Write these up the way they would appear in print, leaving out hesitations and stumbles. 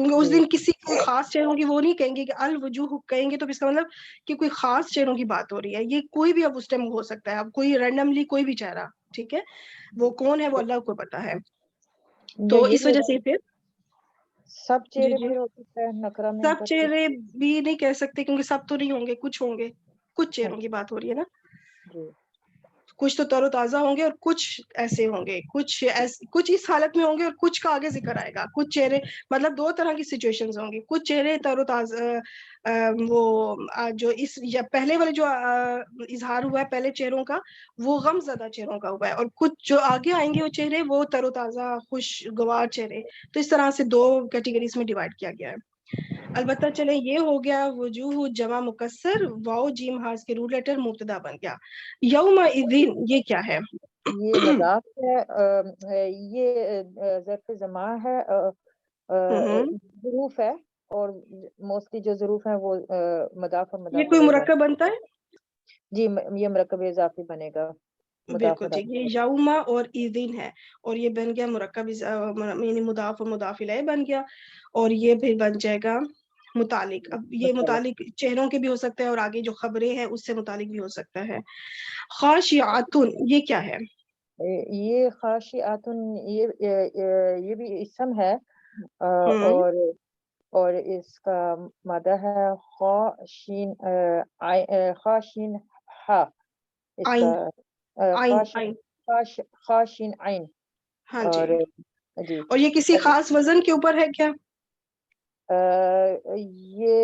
کیونکہ اس جی دن کسی کوئی خاص چہروں کی وہ نہیں کہیں گے کہ الوجوہ کہیں گے تو اس کا مطلب کہ کوئی خاص چہروں کی بات ہو رہی ہے. یہ کوئی بھی اب اس ٹائم ہو سکتا ہے, اب کوئی رینڈملی کوئی بھی چہرہ, ٹھیک ہے, وہ کون ہے وہ اللہ کو پتا ہے. یا تو یہ اس بھی وجہ ہوتا سے ہے پھر سب جی چہرے جی پھر ہو سکتا ہے نکرہ میں سب کرتے. چہرے بھی نہیں کہہ سکتے کیونکہ سب تو نہیں ہوں گے, کچھ ہوں گے, کچھ چہروں کی بات ہو رہی ہے نا. جی کچھ تو تر و تازہ ہوں گے اور کچھ ایسے ہوں گے, کچھ اس حالت میں ہوں گے اور کچھ کا آگے ذکر آئے گا. کچھ چہرے مطلب دو طرح کی سچویشنز ہوں گی. کچھ چہرے تر و تازہ وہ جو اس پہلے والے جو اظہار ہوا ہے پہلے چہروں کا وہ غم زدہ چہروں کا ہوا ہے, اور کچھ جو آگے آئیں گے وہ چہرے وہ تر و تازہ خوشگوار چہرے. تو اس طرح سے دو کیٹیگریز میں ڈیوائڈ کیا گیا ہے. البتہ چلے یہ ہو گیا وجوہ جمع مکسر, واو جیم ہاس کے روٹ لیٹر مبتدا بن گیا. یوم الدین یہ کیا ہے؟ یہ مذاق ہے, یہ ظرف زمان ہے, ظروف ہے, اور موسٹلی جو ظروف ہیں وہ مضاف اور یہ مضاف کوئی الیہ مرکب بنتا ہے؟ جی یہ مرکب اضافی بنے گا. مضاف بالکل ٹھیک, مضاف یہ یوما اور ایدین ہے, اور یہ بن گیا مرکب یعنی مضاف اور مضاف الیہ بن گیا, اور یہ پھر بن جائے گا متعلق. اب یہ متعلق چہروں کے بھی ہو سکتا ہے اور آگے جو خبریں ہیں اس سے متعلق بھی ہو سکتا ہے. خاشعاتن یہ کیا ہے؟ یہ خاشعاتن یہ بھی اسم ہے, ہوں اور اس کا مادہ ہے خاشین خاشین ہا, اس آئین, کا آئین آئین, خاشین عین. ہاں جی. اور جی اور یہ کسی خاص وزن کے اوپر ہے کیا؟ یہ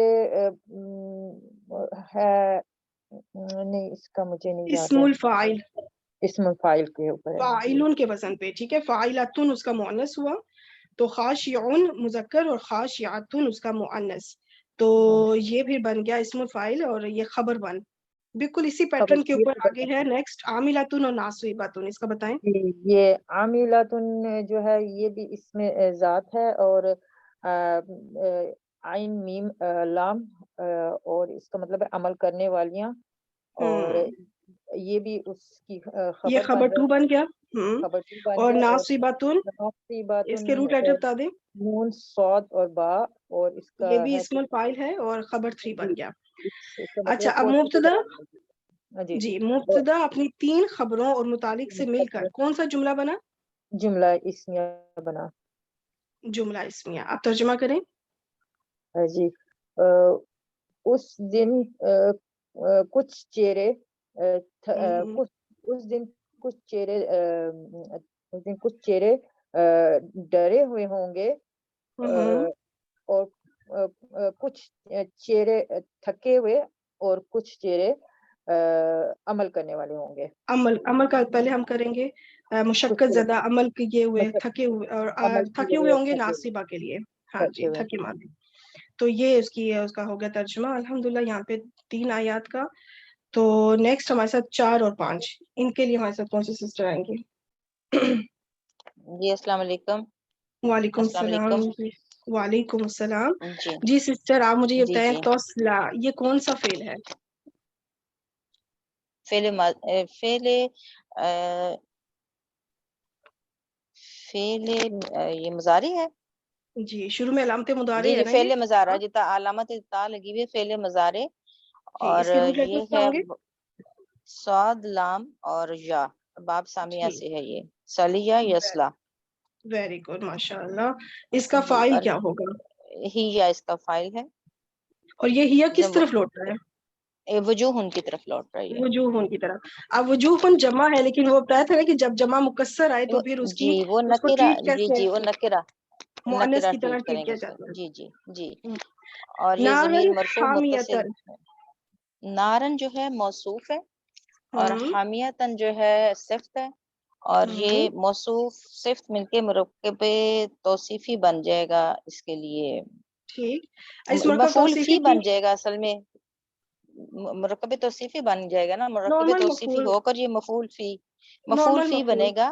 ہے نہیں, اس کا مجھے نہیں یاد اسم ہے. الفاعل, اسم فائل کے اوپر ہے جی. فاعلون کے وزن پہ, ٹھیک ہے. فاعلاتن اس کا مؤنث ہوا, تو خاشعون مذکر اور خاشعاتن اس کا مؤنث, تو یہ بھی بن گیا اسم الفاعل اور یہ خبر بن. بالکل اسی خبر پیٹرن کے اوپر آگے ہے نیکسٹ عاملاتن اور ناصباتن, اس کا بتائیں. یہ عاملاتن جو ہے یہ بھی اس میں ذات ہے, اور عین میم لام, اور اس کا مطلب ہے عمل کرنے والیاں, اور یہ بھی اس کی یہ خبر خبر بن ٹو گیا. بن گیا. خبر ٹو بن اور گیا, اور ناصباتن اس کے ناصباتن روٹ لیٹر بتا دیں. نون صاد اور با, اور اس کا یہ بھی ہے اسم الفاعل ہے اور خبر 3 بن گیا. اس کا اچھا, مطلب اب کوشش مبتدا, جی. جی مبتدا اپنی 3 خبروں اور متعلق سے مل کر کون سا جملہ بنا؟ جملہ اسمیہ بنا. جملہ اسمیہ. آپ ترجمہ کریں. جی, اس دن کچھ چہرے اس دن کچھ چہرے ڈرے ہوئے ہوں گے, اور کچھ چہرے تھکے ہوئے, اور کچھ چہرے عمل کرنے والے ہوں گے. عمل کا پہلے ہم کریں گے, کچھ مشقت چہرے زدہ عمل کیے ہوئے مطلب تھکے ہوئے, اور عمل تھکے کیے ہوئے ہوئے ہوں گے تھکے ناصبہ کے لیے. ہاں تھکے جی, ہوئے. تھکے ماندے. تو یہ اس کا ہو گیا ترجمہ الحمدللہ یہاں پہ 3 آیات کا. تو نیکسٹ ہمارے ساتھ 4 اور 5, ان کے لیے ہمارے ساتھ کون سی سسٹر آئیں گے؟ جی السلام علیکم. وعلیکم السلام السلام. علیکم. وعلیکم السلام. جی جی سسٹر, آپ مجھے یہ جی بتائیں جی توسلا یہ کون سا فعل ہے؟ فعل یہ مضارع ہے. جی شروع میں علامت مضارع جی ہے جی نا یہ. فعل مضارع جتا علامت تا لگی ہوئی ہے, فعل مضارع, جی اور اس کے روٹ یہ لیٹرز کیا ہے ہوں گے؟ صاد لام اور یا, باب سامیہ جی سے ہے یہ, سلیہ یسلا. ویری گڈ, ماشاء اللہ. اس کا جی, فاعل اور کیا ہوگا؟ ہی یا اس کا فاعل ہے. اور یہ ہیا کس طرف لوٹ رہا ہے؟ وجوہ ان کی طرف لوٹ رہی ہے. وجوہ کی طرف. اب وجوہ جمع ہے, لیکن وہ بتایا تھا نا کہ جب جمع مکسر آئے تو پھر جی وہ اس کو نکرہ, ٹریٹ جی کیسے جی وہ مؤنث نکرہ کی طرح ٹریٹ ٹریٹ کریں گے کیا اس کو. جاتا جی جی جی. ہے. اور یہ ضمیر نارن مرفوع متصل, حامیتن. نارن جو ہے موصوف ہے, اور حامیتن جو ہے صفت ہے, اور یہ موصوف صفت مل کے مرکب توصیفی بن جائے گا. اس کے لیے ٹھیک, اس مرکب مفعول توصیفی فی کی بن جائے گا. اصل میں مرکب توصیفی بن جائے گا نا, مرکب نارمل توصیفی مفعول, ہو کر یہ مفعول نارمل فی مفعول, بنے گا.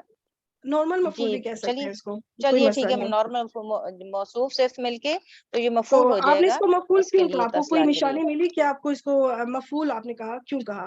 نارمل جی مفعول بھی کہہ سکتے چلیے ہیں اس کو, کوئی چلیے مسئلہ ٹھیک ہے, نہیں. نارمل موصوف صفت مل کے تو یہ تو مفعول ہو آپ جائے نے اس گا. کو مفعول اس کے کیوں کہا؟ لیے آپ کو کوئی تصلا کے لیے نشانی ملی کہ آپ کو اس کو مفعول آپ نے کہا کیوں کہا؟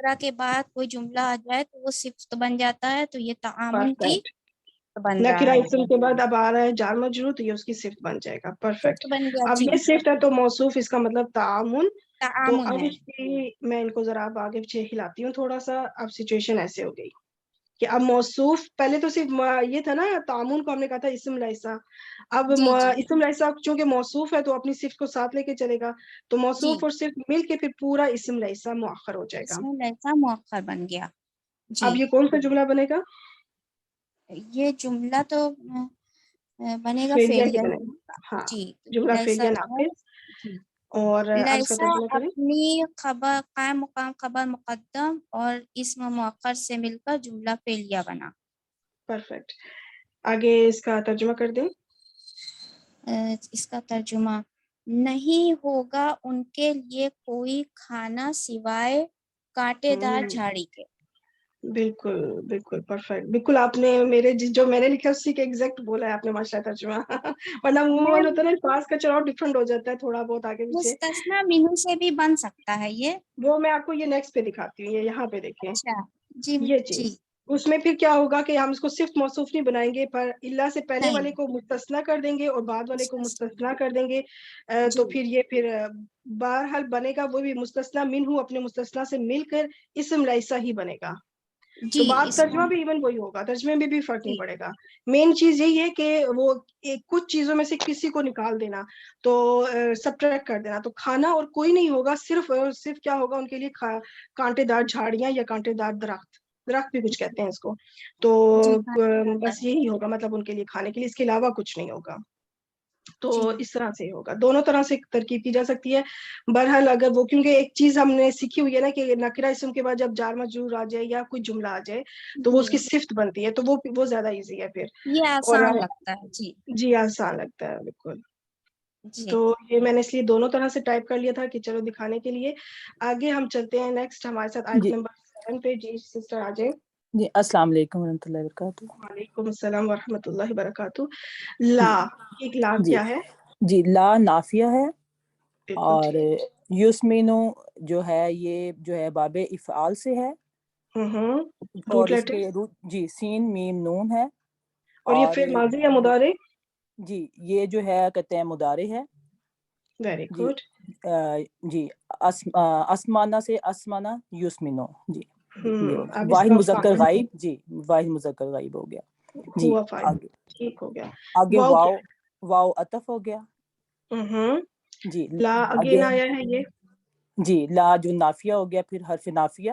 نکرہ کے بعد کوئی جملہ آ جائے تو وہ صفت بن جاتا ہے, تو یہ تعامن کی پرفیکٹ. بن رہا نکرہ ہے, اسم کے بعد اب آ رہا ہے جار مجرور, تو یہ اس کی صفت بن جائے گا. پرفیکٹ. صفت بن گیا. اب جی, یہ صفت ہے تو موصوف, اس کا مطلب تعامن. تو تعامن اب ہے. اس کی میں ان کو ذرا اب آگے پیچھے ہلاتی ہوں تھوڑا سا. اب سچویشن ایسے ہو گئی کہ اب موصوف, پہلے تو صرف یہ تھا نا تعامن کو ہم نے کہا تھا اسم لیسا. اب جی جی اسم لیسا چونکہ موصوف ہے تو اپنی صفت کو ساتھ لے کے چلے گا, تو جی, موصوف اور صفت مل کے پھر پورا اسم لیسا مؤخر ہو جائے گا. اسم لیسا مؤخر بن گیا. جی, اب یہ کون سا جملہ بنے گا؟ یہ جملہ تو بنے گا فعلیہ ہی فعلیہ. بنے گا. ہاں, جی, جملہ لیسا فعلیہ جو ہے, ناقص. جی, اور اب اس کا لیسا ترجمہ کریں. اپنی خبر قائم مقام خبر مقدم اور اسم مؤخر سے مل کر جملہ فعلیہ بنا. پرفیکٹ. آگے اس کا ترجمہ کر دیں. اس کا ترجمہ, نہیں ہوگا ان کے لیے کوئی کھانا سوائے کانٹے دار جھاڑی کے. بالکل بالکل پرفیکٹ. بالکل آپ نے میرے جو میں نے لکھا اسی کے ایگزیکٹ بولا ہے آپ نے, ماشاء اللہ ترجمہ. ورنہ عموماً ہوتا ہے نا الفاظ کا چلاؤ ڈفرنٹ ہو جاتا ہے تھوڑا بہت آگے پیچھے. مستثنی منہ سے بھی بن سکتا ہے یہ. وہ میں آپ کو یہ نیکسٹ پہ دکھاتی ہوں, یہ یہاں پہ دیکھیں. اچھا, جی یہ جی, چیز اس میں پھر کیا ہوگا کہ ہم اس کو صرف موصوف نہیں بنائیں گے, پر اللہ سے پہلے والے نہیں, کو مستثنی کر دیں گے اور بعد والے کو مستثنی کر دیں گے. تو جی پھر یہ پھر بہرحال بنے گا وہ بھی مستثنی منہ اپنے مستثنی سے مل کر اسم لیسا ہی بنے گا. تو جی, بات اس ترجمہ میں بھی ایون وہی ہوگا, ترجمے میں بھی فرق نہیں جی پڑے گا. مین چیز یہی ہے کہ وہ کچھ چیزوں میں سے کسی کو نکال دینا, تو سبٹریکٹ کر دینا. تو کھانا اور کوئی نہیں ہوگا, صرف کیا ہوگا ان کے لیے, کانٹے دار جھاڑیاں یا کانٹے دار درخت بھی کچھ کہتے ہیں اس کو. تو جی بس یہی ہوگا مطلب ان کے لیے کھانے کے لیے, اس کے علاوہ کچھ نہیں ہوگا. تو جی اس طرح سے ہوگا, دونوں طرح سے ترکیب کی جا سکتی ہے. بہرحال اگر وہ, کیونکہ ایک چیز ہم نے سیکھی ہوئی ہے نا کہ نکرہ اسم کے بعد جب جار مجرور آ جائے یا کوئی جملہ آ جائے تو وہ اس کی جی, صفت بنتی ہے, تو وہ زیادہ ایزی ہے پھر. یہ اور آسان لگتا ہے. جی جی آسان لگتا ہے بالکل. جی, تو یہ میں نے اس لیے دونوں طرح سے ٹائپ کر لیا تھا کہ چلو دکھانے کے لیے. آگے ہم چلتے ہیں نیکسٹ ہمارے ساتھ آیت جی نمبر 7 پہ. جی سسٹر آ جائیں. جی السلام علیکم ورحمۃ اللہ وبرکاتہ. وعلیکم السلام ورحمۃ اللہ وبرکاتہ. لا, ایک لا جی کیا ہے؟ جی, لا نافیہ ہے. بالکل اور ٹھیک. یسمینو جو ہے یہ جو ہے باب افعال سے ہے, اور روٹ اس کے لیٹر. جی سین میم نون ہے. اور یہ اور پھر ماضی یا مضارع؟ جی یہ جو ہے کہتے ہیں مضارع ہے. ویری جی گڈ. جی اسمانہ سے اسمانہ یسمینو. جی یہ ہو گیا اب اس واحد کا مذکر فاعل غائب. جی واحد مذکر غائب ہو گیا. جی ہوا فاعل. آگے ٹھیک ہو گیا. آگے واو کیا واو عطف ہو گیا. ہے؟ جی لا اگین آگے آیا ہے یہ. جی لا جو نافیہ ہو گیا, پھر حرف نافیہ.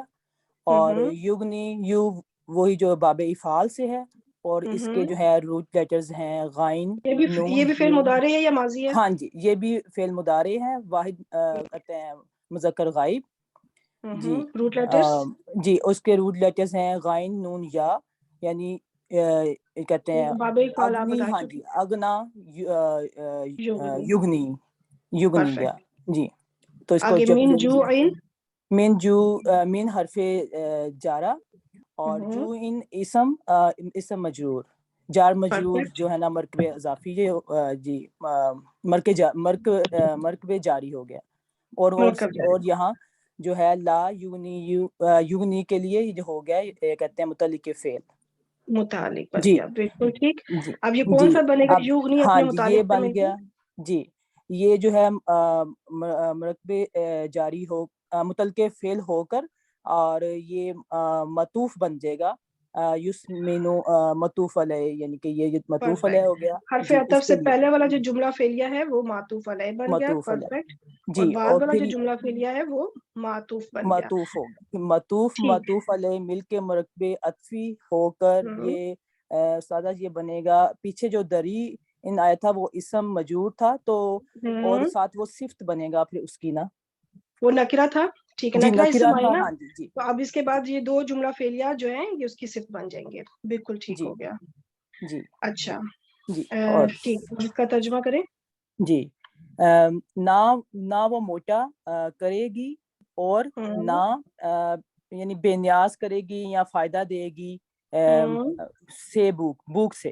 اور یغنی یو وہی جو باب افعال سے ہے, اور اس کے جو ہے روٹ لیٹرز ہیں غائن یہ نون بھی فعل مضارع ہے یا ماضی ہے؟ ہاں جی یہ بھی فعل مضارع ہے, واحد کہتے ہیں مذکر غائب. جی روٹ لیٹرز. جی اس کے روٹ لیٹرز ہیں غائن نون یا, یعنی کہتے ہیں باب افعال آپ اگنی. بتا ہاں جی چکے. اگنا یغنی. یغنی پرفیکٹ. یا. جی تو اس کو آگے جب من جو عین. من حرف جارہ, اور جو ان اسم مجرور. جار مجرور پرفیکٹ. جو ہے نا مرکب اضافی. جی مرکب جاری ہو گیا. مرکب اور جاری. یہاں جو ہے لا یغنی کے لیے یہ جو ہو گیا, یہ کہتے ہیں متعلق فعل. متعلق بن جی گیا. بالکل ٹھیک. جی اب یہ کون جی سا بنے گا اب یغنی ہاں اپنے جی یہ متعلق سے بن مل کے؟ گیا. جی یہ جو ہے مرکب جاری ہو متعلق فعل ہو کر, اور یہ مطوف بن جائے گا. یسمینو مطوف علیہ, یعنی کہ یہ مطوف علیہ پرفیکٹ. ہو گیا. حرف جی اس عطف کے سے لیے پہلے والا جو جملہ فعلیہ ہے وہ معطوف علیہ بن گیا. مطوف علیہ. پرفیکٹ. اور جی بعد اور والا جو پھر جملہ فعلیہ ہے وہ معطوف بن گیا. معطوف ہو گیا. ٹھیک. معطوف علیہ مل کے مرکب عطفی ہو کر یہ سادہ یہ بنے گا. پیچھے جو دری ان آیا تھا وہ اسم مجرور تھا, تو اور ساتھ وہ صفت بنے گا پھر اس کی نا. وہ نکرہ تھا. ٹھیک ہے, جی نکرہ نکرہ اسم آئی تھا. نا. ہاں جی جی تو اب اس کے بعد یہ دو جملہ فعلیہ جو ہیں یہ اس کی صفت بن جائیں گے. بالکل ٹھیک جی ہو گیا. جی اچھا جی اور ٹھیک. اس کا ترجمہ کریں. جی نہ وہ موٹا کرے گی, اور نہ یعنی بے نیاز کرے گی یا فائدہ دے گی سے بھوک سے.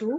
2,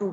2।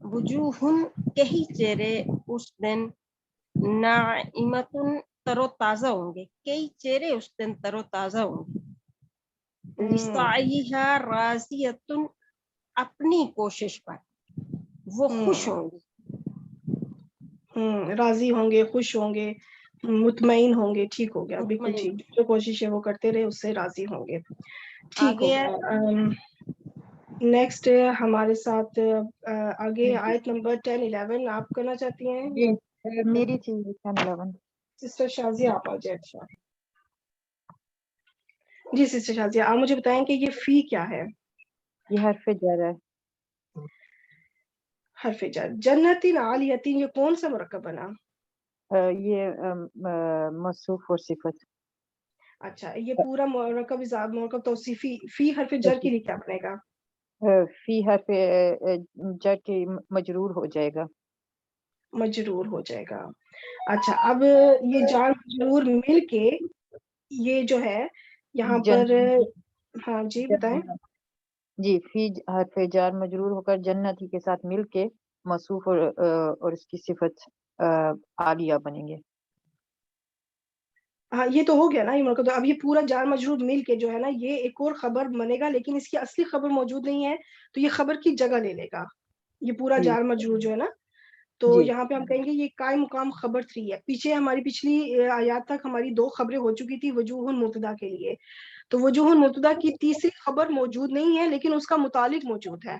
وجوہن کئی چہرے اس دن ناعمتن تر و تازہ ہوں گے, کئی چہرے اس دن تر و تازہ ہوں گے. لسعیہا راضیۃن اپنی کوشش پر وہ خوش ہوں گے. راضی ہوں گے, خوش ہوں گے, مطمئن ہوں گے. ٹھیک ہو گیا, بالکل مطمئن. ٹھیک. جو کوشش ہے وہ کرتے رہے, اس سے راضی ہوں گے. ٹھیک ہو آگے گیا. نیکسٹ ہمارے ساتھ آگے آیت نمبر 10-11 آپ کرنا چاہتی ہیں؟ جی میری تھی 10-11. سسٹر شازیہ آپ آ جائیں. اچھا جی سسٹر شازیہ, آپ مجھے بتائیں کہ یہ فی کیا ہے؟ یہ حرف جر ہے. حرف جر. جنتین عالیتین, یہ کون سا مرکب بنا؟ یہ موصوف اور صفت. اچھا, یہ پورا مرکب توصیفی فی حرف جر کے لیے کیا بنے گا؟ فی حرف جر کے مجرور ہو جائے گا. مجرور ہو جائے گا. اچھا, اب یہ جار مجرور مل کے یہ جو ہے یہاں پر, ہاں جی بتائیں. جی فی حرف جار مجرور ہو کر جنتی کے ساتھ مل کے موصوف اور اس کی صفت عالیہ بنیں گے. ہاں یہ تو ہو گیا نا, یہ مرکب. اب یہ پورا جار مجرور مل کے جو ہے نا یہ ایک اور خبر بنے گا, لیکن اس کی اصلی خبر موجود نہیں ہے تو یہ خبر کی جگہ لے لے گا. یہ پورا جی جار مجرور جو ہے نا, تو جی یہاں پہ ہم کہیں گے یہ قائم مقام خبر 3 ہے. پیچھے ہماری پچھلی آیات تک ہماری 2 خبریں ہو چکی تھی وجوہ مبتدا کے لیے, تو وجوہ مبتدا کی تیسری خبر موجود نہیں ہے لیکن اس کا متعلق موجود ہے.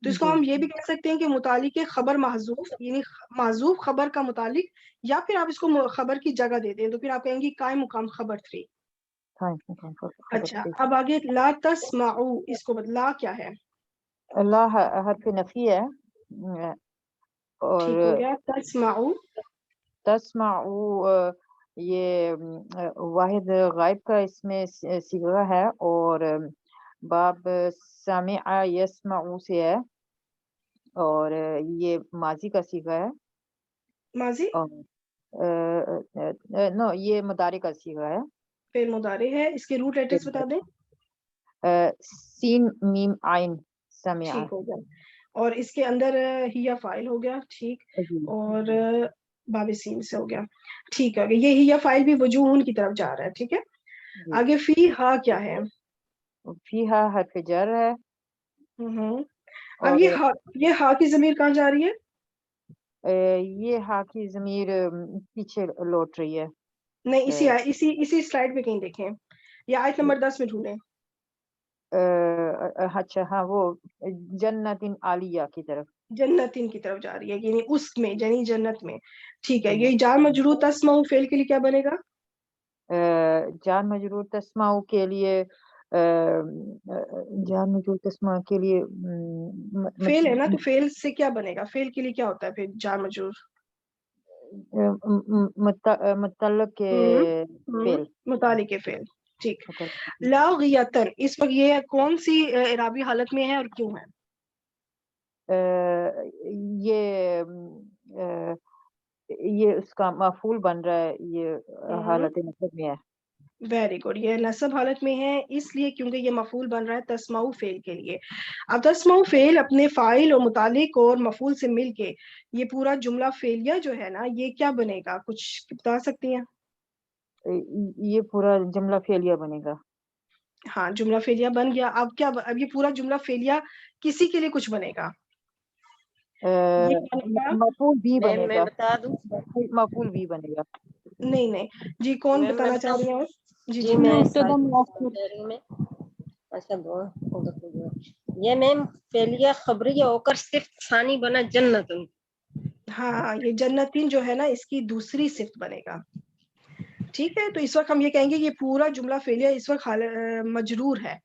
تو اس کو جی ہم یہ بھی کہہ سکتے ہیں کہ متعلق خبر محذوف, یعنی محذوف خبر کا متعلق, یا پھر آپ اس کو خبر کی جگہ دے دیں تو پھر آپ کہیں گے قائم مقام خبر 3. اچھا, اب آگے لا تسمعوا, اس کو لا کیا ہے؟ اللہ حرف نفی ہے. ٹھیک ہو اور گیا. تسمعوا, تسمعوا یہ واحد غائب کا اس میں صیغہ ہے, اور باب سامع یسمعوا سے ہے, اور یہ ماضی کا صیغہ ہے. ماضی نو یہ مضارع کا صیغہ ہے. پھر مضارع ہے. اس کے روٹ لیٹرز بتا دیں. سین میم عین سمع. ٹھیک ہو گیا. اور اس کے اندر ہیا فاعل ہو گیا. ٹھیک, اور باب سین سے ہو گیا. ٹھیک ہے, یہ ہیا فاعل بھی وجوہن کی طرف جا رہا ہے. ٹھیک ہے, آگے فی ہا کیا ہے؟ فیہا حرف جر ہے. اب اور یہ ہا کی ضمیر کہاں جا رہی ہے؟ یہ ہا کی ضمیر پیچھے لوٹ رہی ہے. نہیں, اسی سلائڈ پہ کہیں دیکھیں, یا آیت نمبر 10 میں ڈھونڈیں. اچھا ہاں, وہ جنت عالیہ کی طرف, جنتین کی طرف جا رہی ہے, یعنی اس میں, یعنی جنت میں. ٹھیک ہے, یہ جار مجرور تسمعوا فعل کے لیے کیا بنے گا؟ جار مجرور تسمعوا کے لیے, جار مجرور تسمعوا کے لیے فعل ہے نا, تو فعل سے کیا بنے گا؟ فعل کے لیے کیا ہوتا ہے پھر جار مجرور؟ متعلق کے فعل. متعلق فعل. ٹھیک. لاغیتن, اس وقت یہ کون سی اعرابی حالت میں ہے اور کیوں ہے؟ یہ اس کا مفعول بن رہا ہے, یہ حالت نصب میں ہے. Very good. یہ نصب حالت میں ہے اس لیے کیونکہ یہ مفعول بن رہا ہے تسمعوا فعل کے لیے. اب تسمعوا فعل اپنے فاعل اور متعلق اور مفعول سے مل کے یہ پورا جملہ فعلیہ جو ہے نا یہ کیا بنے گا؟ کچھ بتا سکتی ہیں؟ یہ پورا جملہ فعلیہ بنے گا. ہاں, جملہ فعلیہ بن گیا. اب کیا, اب یہ پورا جملہ فعلیہ کسی کے لیے کچھ بنے گا؟ مفعول بھی بنے میں گا. بتا دوں. مفعول بھی بنے گا. نہیں جی, کون میں بتانا چاہ رہی ہیں اور؟ جی میں یہ میم فعلیہ خبریہ ہو کر صرف ثانی بنا جنت. ہاں, یہ جنتین جو ہے نا اس کی دوسری صفت بنے گا. ٹھیک ہے, تو اس وقت ہم یہ کہیں گے یہ پورا جملہ فعلیہ اس وقت مجرور ہے.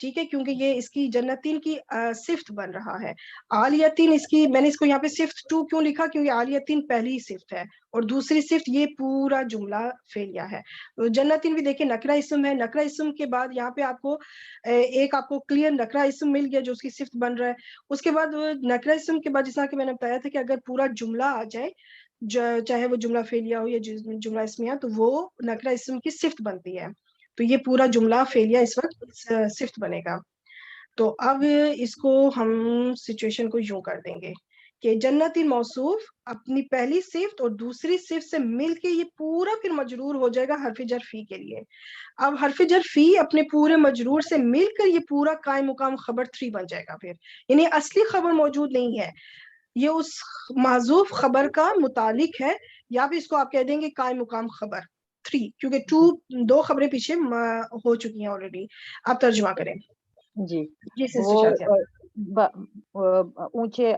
ٹھیک ہے, کیونکہ یہ اس کی جنتین کی صفت بن رہا ہے. عالیتین اس کی, میں نے اس کو یہاں پہ صفت 2 کیوں لکھا؟ کیونکہ عالیتین پہلی صفت ہے اور دوسری صفت یہ پورا جملہ فعلیہ ہے. جنتین بھی دیکھیں نکرہ اسم ہے, نکرہ اسم کے بعد یہاں پہ آپ کو ایک آپ کو کلیئر نکرہ اسم مل گیا جو اس کی صفت بن رہا ہے. اس کے بعد نکرہ اسم کے بعد جس طرح کہ میں نے بتایا تھا کہ اگر پورا جملہ آ جائے چاہے وہ جملہ فعلیہ ہو یا جملہ اسمیہ, تو وہ نکرہ اسم کی صفت بنتی ہے. تو یہ پورا جملہ فعلیہ اس وقت صفت بنے گا. تو اب اس کو ہم سچویشن کو یوں کر دیں گے کہ جنتی موصوف اپنی پہلی صفت اور دوسری صفت سے مل کے یہ پورا پھر مجرور ہو جائے گا حرف جر فی کے لیے. اب حرف جر فی اپنے پورے مجرور سے مل کر یہ پورا قائم مقام خبر 3 بن جائے گا پھر. یعنی اصلی خبر موجود نہیں ہے, یہ اس محذوف خبر کا متعلق ہے, یا پھر اس کو آپ کہہ دیں گے قائم مقام خبر 3, کیونکہ 2 خبریں پیچھے ہو چکی ہیں آلریڈی. آپ ترجمہ کریں. جی جی سسٹر وہ شازیہ. اونچے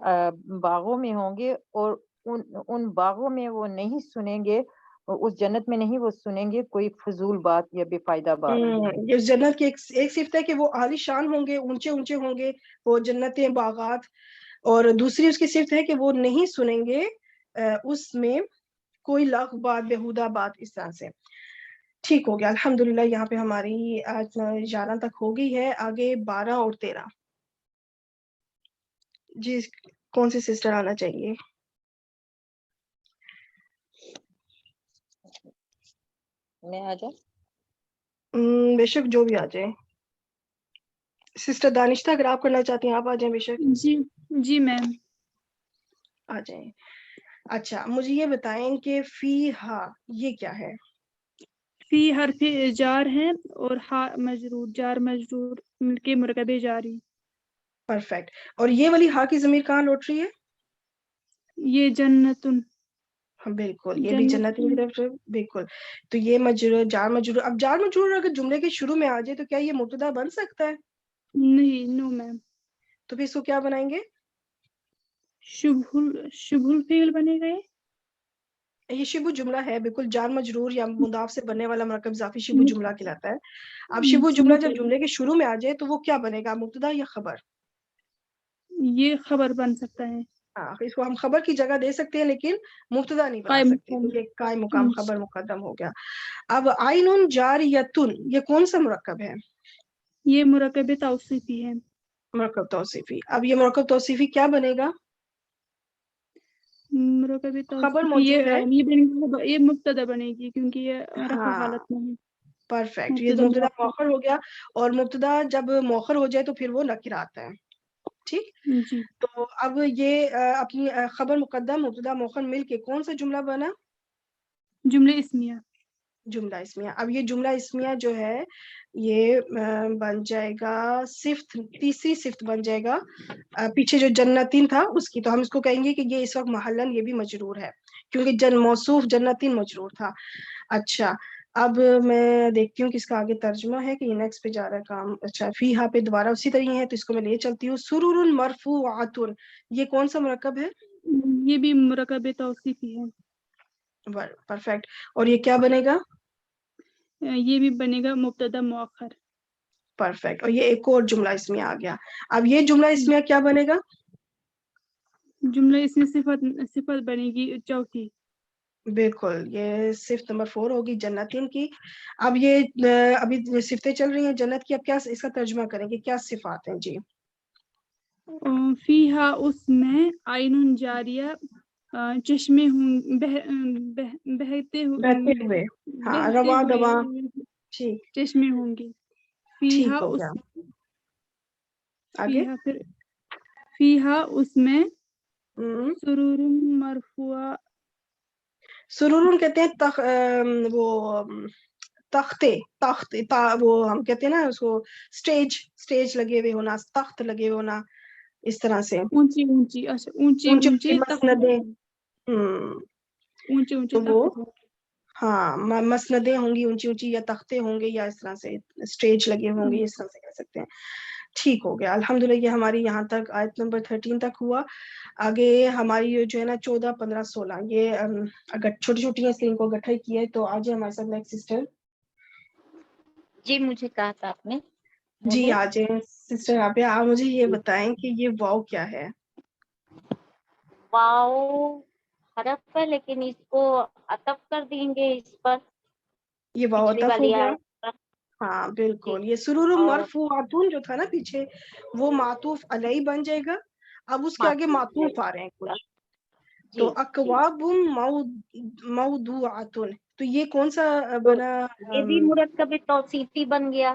باغوں میں ہوں گے اور ان باغوں میں وہ نہیں سنیں گے, اس جنت میں نہیں وہ سنیں گے کوئی فضول بات یا بے فائدہ بات. یہ جنت کی ایک صفت ہے کہ وہ عالی شان ہوں گے, اونچے اونچے ہوں گے وہ جنتیں باغات, اور دوسری اس کی صفت ہے کہ وہ نہیں سنیں گے اس میں کوئی لغو بات, بےہودہ بات, اس طرح سے. ٹھیک ہو گیا الحمدللہ. یہاں پہ ہماری آج 11 تک ہو گئی ہے, آگے 12 اور 13. جی کون سی سسٹر آنا چاہیے؟ میں آ جاؤں؟ بے شک جو بھی آ جائے. سسٹر دانشتہ اگر آپ کرنا چاہتی ہیں آپ آ جائیں بے شک. جی میم آ جائیں. اچھا مجھے یہ بتائیں کہ فی ہا یہ کیا ہے؟ فی حرف جار ہیں اور ہا مجرور, جار مجرور مل کے مرکب جاری. پرفیکٹ. اور یہ والی ہا کی ضمیر کہاں لوٹ رہی ہے؟ یہ جنتن. ہاں بالکل, یہ بھی جنتی کی طرف سے. بالکل. تو یہ جار مجرور, اب جار مجرور اگر جملے کے شروع میں آ جائے تو کیا یہ مبتدا بن سکتا ہے؟ نہیں, نو میم. تو پھر اس کو کیا بنائیں گے؟ شبہ الفعل بنے گئے. یہ شبہ جملہ ہے بالکل, جار مجرور یا مضاف سے بننے والا مرکب اضافی شبہ جملہ کہلاتا ہے. اب شبہ جملہ جب جملے کے شروع میں آ جائے تو وہ کیا بنے گا, مبتدا یا خبر؟ یہ خبر بن سکتا ہے. ہاں, اس کو ہم خبر کی جگہ دے سکتے ہیں لیکن مبتدا نہیں بنا قائم سکتے, مقام. یہ قائم مقام خبر مقدم ہو گیا. اب عین جاریتن یہ کون سا مرکب ہے؟ یہ مرکب توصیفی ہے. مرکب توصیفی. اب یہ مرکب توصیفی کیا بنے گا؟ مرکب خبر توصیفی موجود ہے. یہ مبتدا بنے گی کیونکہ یہ رفع ہاں حالت میں ہے. پرفیکٹ, یہ مبتدا مؤخر ہو گیا, اور مبتدا جب مؤخر ہو جائے تو پھر وہ نکرہ آتا ہے. ٹھیک. جی تو اب یہ اپنی خبر مقدم مبتدا مؤخر مل کے کون سا جملہ بنا؟ جملے اسمیہ. جملہ اسمیہ. اب یہ جملہ اسمیہ جو ہے یہ بن جائے گا صفت, تیسری صفت بن جائے گا پیچھے جو جنتین تھا اس کی. تو ہم اس کو کہیں گے کہ یہ اس وقت محلن یہ بھی مجرور ہے کیونکہ موصوف جنتین مجرور تھا. اچھا اب میں دیکھتی ہوں کہ اس کا آگے ترجمہ ہے کہ یہ نیکسٹ پہ جا رہا ہے کام. اچھا فی ہا پہ دوبارہ اسی طرح ہے, تو اس کو میں لے چلتی ہوں. سرور مرفوعات یہ کون سا مرکب ہے؟ یہ بھی مرکب توصیفی ہے. پرفیکٹ. اور یہ کیا بنے گا؟ یہ بھی بنے گا مبتدا مؤخر. پرفیکٹ. اور یہ ایک اور جملہ اس میں آ گیا. اب یہ جملہ اس میں کیا بنے گا؟ جملہ اس میں صفت بنے گی چوتھی. بالکل, یہ صفت نمبر 4 ہوگی جنتین کی. اب یہ ابھی صفتیں چل رہی ہیں جنت کی, اب کیا اس کا ترجمہ کریں گے, کیا صفات ہیں؟ جی فیہا اس میں عین جاریہ چشمے ہوں بہتے ہوئے. ہاں رواں دواں. ٹھیک چشمے ہوں گے. ٹھیک فیہا ہو اس گیا. آگے فیہا اس میں ہم سرور مرفوع. سرور کہتے ہیں وہ تختے, وہ ہم کہتے ہیں نا اس کو سٹیج لگے ہوئے ہونا, تخت لگے ہوئے ہونا, اس طرح سے. اونچی اونچی. اچھا اونچے تخت. مسندیں. اونچے تو وہ تخت. ہاں مسندیں ہوں گی اونچی اونچی, یا تختے ہوں گے, یا اس طرح سے سٹیج لگے ہوں گے, اس طرح سے کہہ سکتے ہیں. ٹھیک ہو گیا الحمدللہ. یہ ہماری یہاں تک آیت نمبر 13 تک ہوا. آگے ہماری جو ہے نا 14, 15, 16 یہ اگر چھوٹی چھوٹی ہیں اس لیے ان کو اکٹھا ہی کیا ہے. تو آج ہمارے ساتھ نیکسٹ سسٹر. جی مجھے کہا تھا آپ نے. جی آ جائیں سسٹر آپ مجھے یہ بتائیں کہ یہ واو کیا ہے؟ واو حرف ہے لیکن اس کو عطف کر دیں گے اس پر. یہ واو پچھلی عطف ہو والی گیا. آیت پر. ہاں جی بالکل. یہ سرور اور مرفوعاتن جو تھا نا پیچھے, وہ معطوف علیہ بن جائے گا. اب اس کے آگے معطوف آ رہے ہیں کچھ. جی تو اکواب موضوعاتن, تو یہ کون سا تو بنا؟ یہ بھی مرکب توصیفی بن گیا.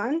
1,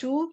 2।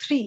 3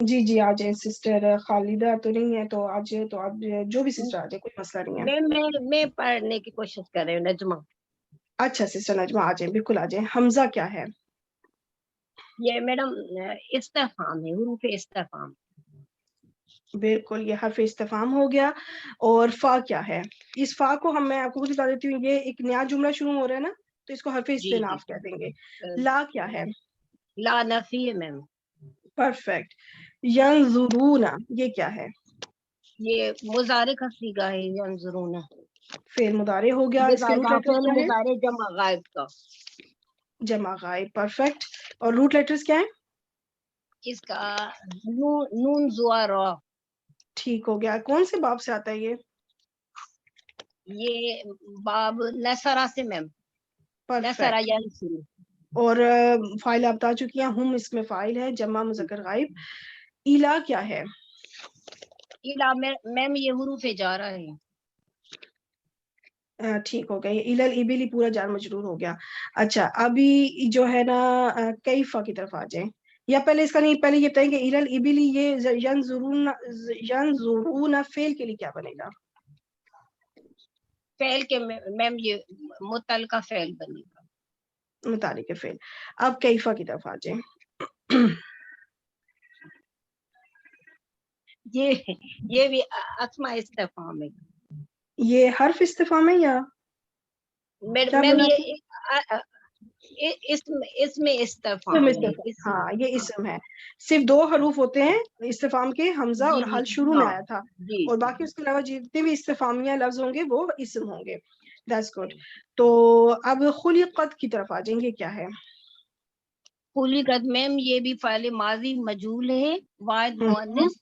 جی جی آ جائیں سسٹر خالدہ تو نہیں ہے تو آ جائے، تو آپ جو بھی سسٹر آ جائے، کوئی مسئلہ نہیں ہے. میں پڑھنے کی کوشش کر رہی ہوں نجمہ. اچھا سسٹر نجمہ آ جائیں، بالکل آ جائیں. حمزہ کیا ہے؟ یہ میڈم استفہام ہے، حروف استفہام. بالکل، یہ حرف استفہام ہو گیا. اور فا کیا ہے؟ اس فا کو میں آپ کو خود بتا دیتی ہوں، یہ ایک نیا جملہ شروع ہو رہا ہے نا، تو اس کو حرف جی جی استئناف کہہ دیں گے. لا کیا ہے؟ لا نفی ہے میم. پرفیکٹ. ینظرون یہ کیا ہے؟ یہ مضارع کا صیغہ ہے ینظرون. فعل مضارع ہو گیا. اس کے روٹ لیٹرز کیا ہے؟ مضارع جمع غائب کا. جمع غائب. پرفیکٹ. اور روٹ لیٹرز کیا ہے؟ اس کا نون زوا را. ٹھیک ہو گیا. کون سے باب سے آتا ہے یہ؟ یہ باب نصرہ سے میم. نصرہ پرفیکٹ. ینصر. اور فاعل آپ بتا چکی ہیں، ہم اس میں فاعل ہے، جمع مذکر غائب. ایلا کیا ہے؟ الا میم یہ حروف جارہ ہے. ٹھیک ہو گیا. یہ الل ابلی پورا جار مجرور ہو گیا. اچھا ابھی جو ہے نا کیفا کی طرف آ جائیں، یا پہلے اس کا نہیں، پہلے یہ بتائیں کہ الل ابلی یہ ینظرون فعل کے لیے کیا بنے گا؟ فعل کے میم یہ متعلقہ فعل بنے گا. متعلق فعل. اب کیفا کی طرف آ جائیں. یہ بھی اسماء استفہام ہے. یہ حرف استفہام ہے یا کیا میم بولا؟ یہ اسم استفہام ہے. ہاں یہ اسم ہے. صرف 2 حروف ہوتے ہیں استفہام کے، حمزہ جی اور جی حل شروع میں ہاں آیا تھا، جی اور باقی اس کے علاوہ جتنے بھی استفہامیہ لفظ ہوں گے وہ اسم ہوں گے. That's good. تو اب خلقت کی طرف آ جائیں گے. کیا ہے؟ خلقت میم یہ بھی فعل ماضی مجہول ہے، واحد مؤنث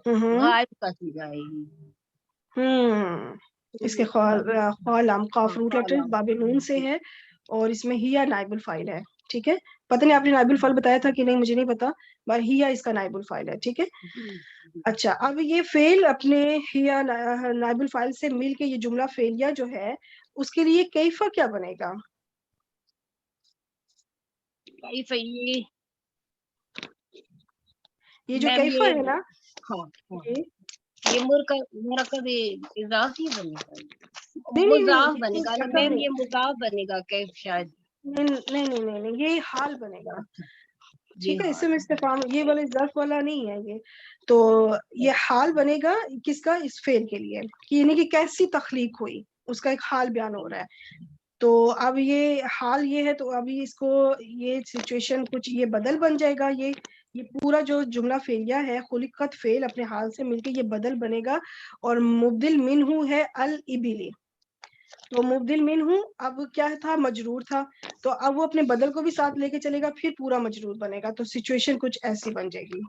غائب کا صیغہ ہے. اس کے خالم قاف روٹ لیٹر باب نون سے ہے، اور اس میں ہیا نائب الفاعل ہے. ٹھیک ہے. پتہ نہیں آپ نے نائب الفاعل بتایا تھا کہ نہیں، مجھے نہیں پتا، پر ہیا اس کا نائب الفاعل ہے. ٹھیک ہے. اچھا اب یہ فعل اپنے ہیا نائب الفاعل سے مل کے یہ جملہ فعلیہ جو ہے اس کے لیے کیفا کیا بنے گا؟ کیف یہ جو میم کیفا ہے نا، یہ مرکب اضافی بنے گا. نہیں مضاف یہ بنے گا نا مرکب میم، نہیں، یہ مضاف بنے گا کیف شاید. نہیں یہ حال بنے گا. جی ٹھیک ہے. ہاں اسم استفہام یہ والا ظرف والا نہیں ہے یہ. تو یہ حال بنے گا کس کا؟ اس فعل کے لیے، کہ یعنی کہ کیسی تخلیق ہوئی، اس کا ایک حال بیان ہو رہا ہے. تو اب یہ حال یہ ہے، تو ابھی اس کو یہ سچویشن کچھ یہ بدل بن جائے گا. یہ پورا جو جملہ فعلیہ ہے خلقت فعل اپنے حال سے مل کے یہ بدل بنے گا، اور مبدل منہ ہے الابلی. تو مبدل منہ اب کیا تھا؟ مجرور تھا، تو اب وہ اپنے بدل کو بھی ساتھ لے کے چلے گا، پھر پورا مجرور بنے گا. تو سچویشن کچھ ایسی بن جائے گی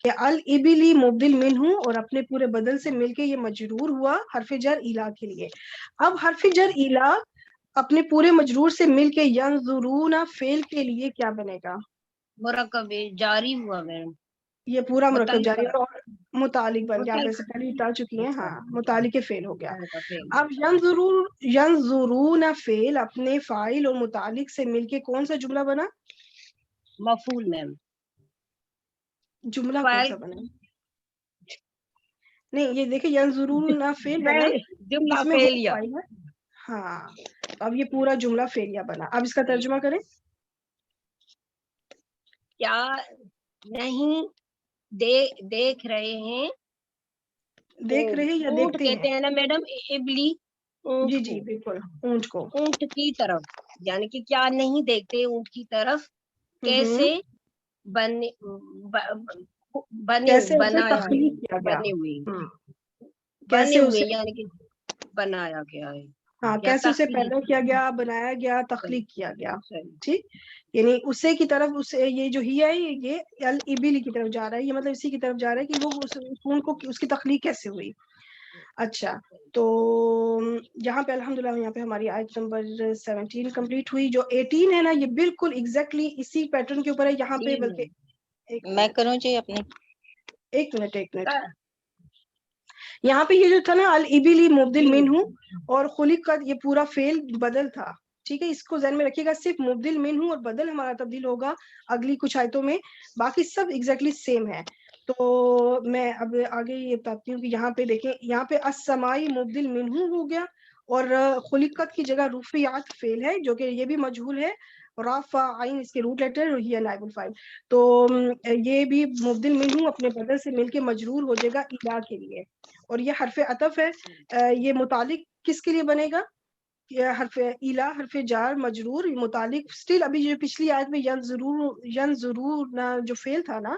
کہ الابلی مبدل منہ، اور اپنے پورے بدل سے مل کے یہ مجرور ہوا حرف جر الا کے لیے. اب حرف جر الا اپنے پورے مجرور سے مل کے ینظرون فعل کے لیے کیا بنے گا؟ مرکب جاری ہوا میڈم. یہ پورا مرکب جاری متعلقہ اور متعلق بن گیا. آپ ویسے پہلے بتا چکی ہیں. ہاں متعلق فعل ہو گیا. کا فعل. اب ینظرون فعل اپنے فاعل اور متعلق سے مل کے کون سا جملہ بنا؟ مفعول میم. جملہ کون فاعل سا بنا؟ نہیں یہ دیکھیں ینظرون فعل بنا، جملہ اس میں ہو فعلیہ. فاعل ہے. ہاں اب یہ پورا جملہ فعلیہ بنا. اب اس کا ترجمہ کریں. کیا نہیں دیکھ رہے ہیں؟ دیکھ رہے یا اونٹ دیکھتے کہتے ہیں؟ ہیں نا میڈم ابلی اونٹ جی کو. جی بالکل. اونٹ کو. اونٹ کی طرف، یعنی کہ کیا نہیں دیکھتے اونٹ کی طرف؟ ہوں کیسے بنے کیسے اسے بنایا ہے، تخلیق کیا گیا. بنے ہوئے کیسے اسے، یعنی کہ بنایا گیا ہے. ہاں یا کیسے اسے تخلیق. پیدا کیا گیا، بنایا گیا، تخلیق کیا گیا. صحیح. ٹھیک. یعنی اسے کی طرف، اسے یہ جو ہی ہے یہ الابلی کی طرف جا رہا ہے، یہ مطلب اسی کی طرف جا رہا ہے کہ وہ ان کو اس کی تخلیق کیسے ہوئی. اچھا تو یہاں پہ الحمدللہ یہاں پہ ہماری آیت نمبر 17 کمپلیٹ ہوئی. جو 18 ہے نا یہ بالکل ایگزیکٹلی اسی پیٹرن کے اوپر ہے. یہاں پہ بلکہ میں کروں جی اپنی. ایک منٹ یہاں پہ یہ جو تھا نا الابلی مبدل منہ اور خلقت، یہ پورا فعل بدل تھا. ٹھیک ہے. اس کو ذہن میں رکھیے گا. صرف مبدل منہ اور بدل ہمارا تبدیل ہوگا اگلی کچھ آیتوں میں، باقی سب ایگزیکٹلی سیم ہے. تو میں اب آگے یہ بتاتی ہوں کہ یہاں پہ دیکھیں، یہاں پہ السمائی مبدل منہ ہو گیا، اور خلقت کی جگہ رفعت فعل ہے جو کہ یہ بھی مجہول ہے، رافع عین اس کے روٹ لیٹر اور یہ نائب الفاعل، تو یہ بھی مبدل منہ اپنے بدل سے مل کے مجرور ہو جائے گا الا کے لیے، اور یہ حرف عطف ہے، یہ متعلق کس کے لیے بنے گا؟ یہ حرف الا حرف جار مجرور متعلق اسٹل ابھی جو پچھلی آیت میں ینظرون جو فعل تھا نا،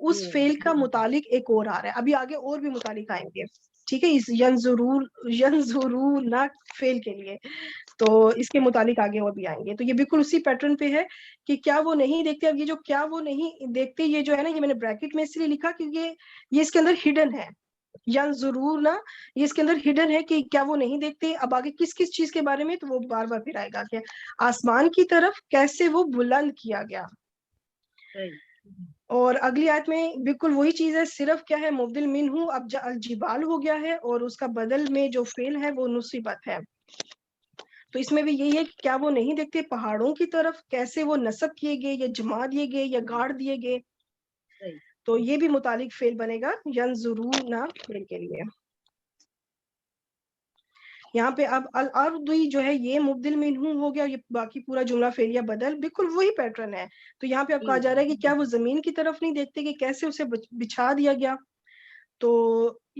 اس فعل کا متعلق ایک اور آ رہا ہے، ابھی آگے اور بھی متعلق آئیں گے، ٹھیک ہے، اس ینظرون فعل کے لیے، تو اس کے متعلق آگے اور بھی آئیں گے، تو یہ بالکل اسی پیٹرن پہ ہے کہ کیا وہ نہیں دیکھتے۔ اب یہ جو کیا وہ نہیں دیکھتے، یہ جو ہے نا، یہ میں نے بریکٹ میں اس لیے لکھا کیونکہ یہ اس کے اندر ہڈن ہے، ینظرون یہ اس کے اندر ہڈن ہے کہ کیا وہ نہیں دیکھتے۔ اب آگے کس کس چیز کے بارے میں، تو وہ بار بار پھر آئے گا کہ آسمان کی طرف کیسے وہ بلند کیا گیا، اور اگلی آیت میں بالکل وہی چیز ہے، صرف کیا ہے مبدل منہ اب الجبال ہو گیا ہے، اور اس کا بدل میں جو فعل ہے وہ نصیبت ہے، تو اس میں بھی یہی ہے کہ کیا وہ نہیں دیکھتے پہاڑوں کی طرف کیسے وہ نصب کیے گئے یا جما دیے گئے یا گاڑ دیے گئے، تو یہ بھی متعلق فعل بنے گا ینظرون فعل کے لیے۔ یہاں پہ اب الارض جو ہے یہ مبدل منہ ہو گیا، یہ باقی پورا جملہ فعلیہ بدل بالکل وہی پیٹرن ہے، تو یہاں پہ اب کہا جا رہا ہے کہ کیا وہ زمین کی طرف نہیں دیکھتے کہ کیسے اسے بچھا دیا گیا، تو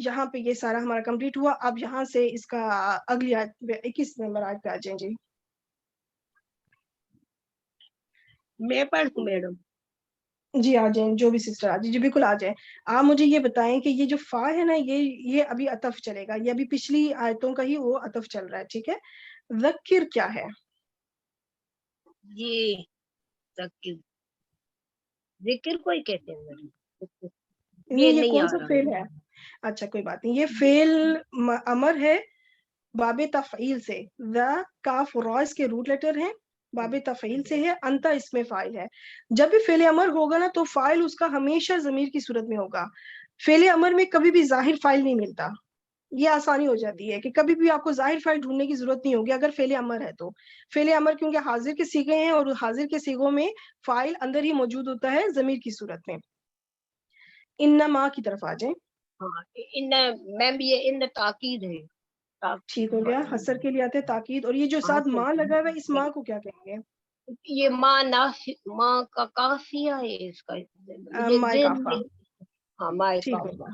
یہاں پہ یہ سارا ہمارا کمپلیٹ ہوا۔ اب یہاں سے اس کا اگلی آیت 21 نمبر آیت پہ آ جائیں جی۔ میں پڑھوں میڈم؟ جی آ جائیں، جو بھی سسٹر آ جائیں، جی بالکل آ جائیں۔ آپ مجھے یہ بتائیں کہ یہ جو فا ہے نا، یہ ابھی عطف چلے گا، یہ ابھی پچھلی آیتوں کا ہی وہ عطف چل رہا ہے، ٹھیک ہے۔ ذکر کیا ہے؟ یہ ذکر کوئی کہتے ہیں میڈم؟ یہ نہیں کون آ سا رہا فعل ہے؟ اچھا کوئی بات نہیں، یہ فعل امر ہے باب تفعیل سے، ذا کاف را اس کے روٹ لیٹر ہیں، باب تفعیل سے ہے، انتا اس میں فاعل ہے۔ جب بھی فعل امر ہوگا نا تو فاعل اس کا ہمیشہ ضمیر کی صورت میں ہوگا، فعل امر میں کبھی بھی ظاہر فاعل نہیں ملتا، یہ آسانی ہو جاتی ہے کہ کبھی بھی آپ کو ظاہر فاعل ڈھونڈنے کی ضرورت نہیں ہوگی اگر فعل امر ہے تو۔ فعل امر کیونکہ حاضر کے صیغے ہیں، اور حاضر کے صیغوں میں فاعل اندر ہی موجود ہوتا ہے ضمیر کی صورت میں۔ انما کی طرف آ جائیں۔ میم یہ ان تاکید ہے، ٹھیک ہو گیا، حسر کے لیے آتے ہیں تاکید، اور یہ جو ساتھ ماں لگا ہوا ہے اس ماں کو کیا کہیں گے؟ یہ ماں کا کافیہ ہے، اس کا مائے کافا، ہاں مائے ٹھیک کافا۔ ہوگا۔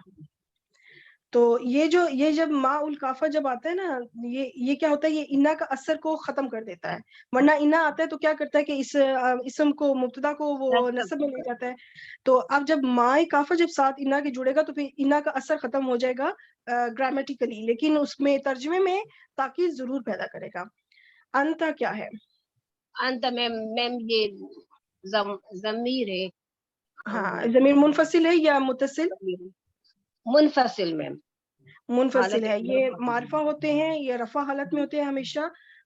تو یہ جب ما الکافہ جب آتا ہے نا، یہ کیا ہوتا ہے، یہ انا کا اثر کو ختم کر دیتا ہے، ورنہ انا آتا ہے تو کیا کرتا ہے کہ اس اسم کو مبتدا کو وہ نصب میں لے جاتا ہے، تو اب جب ما کافہ جب ساتھ انا کے جڑے گا تو پھر انا کا اثر ختم ہو جائے گا گرامیٹیکلی، لیکن اس میں ترجمے میں تاکید ضرور پیدا کرے گا۔ انتا کیا ہے؟ انت میم یہ ضمیر ہے، ہاں ضمیر منفصل ہے یا متصل؟ منفصل میم، منفصل ہے، یہ معرفہ ہوتے ہیں، یہ رفع حالت میں ہوتے ہیں ہمیشہ،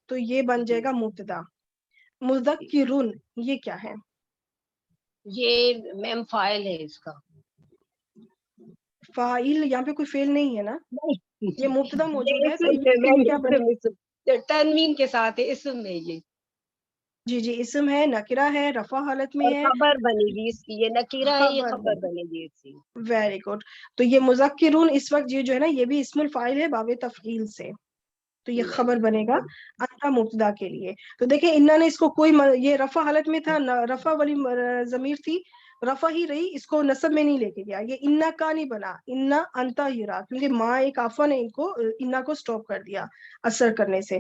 تو یہ بن جائے گا مبتدا۔ مذکرون یہ کیا ہے؟ یہ میم فاعل ہے اس کا، فاعل یہاں پہ کوئی فعل نہیں ہے نا، یہ مبتدا موجود ہے تو یہ کیا بنے؟ تنوین کے ساتھ ہے، اسم میں یہ جی اسم ہے، نکرہ ہے، رفع حالت میں اور ہے، خبر بنے گی اس کی، یہ نکیرہ ہے، یہ خبر خبر بنے گی اس کی۔ Very good. تو یہ مذکرون اس وقت یہ جو ہے نا، یہ بھی اسم الفاعل ہے باب تفعیل سے، تو یہ خبر بنے گا انتا مبتدا کے لیے۔ تو دیکھیں انہوں نے اس کو کوئی یہ رفع حالت میں تھا، رفع والی ضمیر تھی، رفع ہی رہی، اس کو نصب میں نہیں لے کے گیا، یہ انا کا نہیں بنا، انا انتا ہی رہا، کیونکہ ماں ایک آفا نے ان کو انا کو سٹاپ کر دیا اثر کرنے سے۔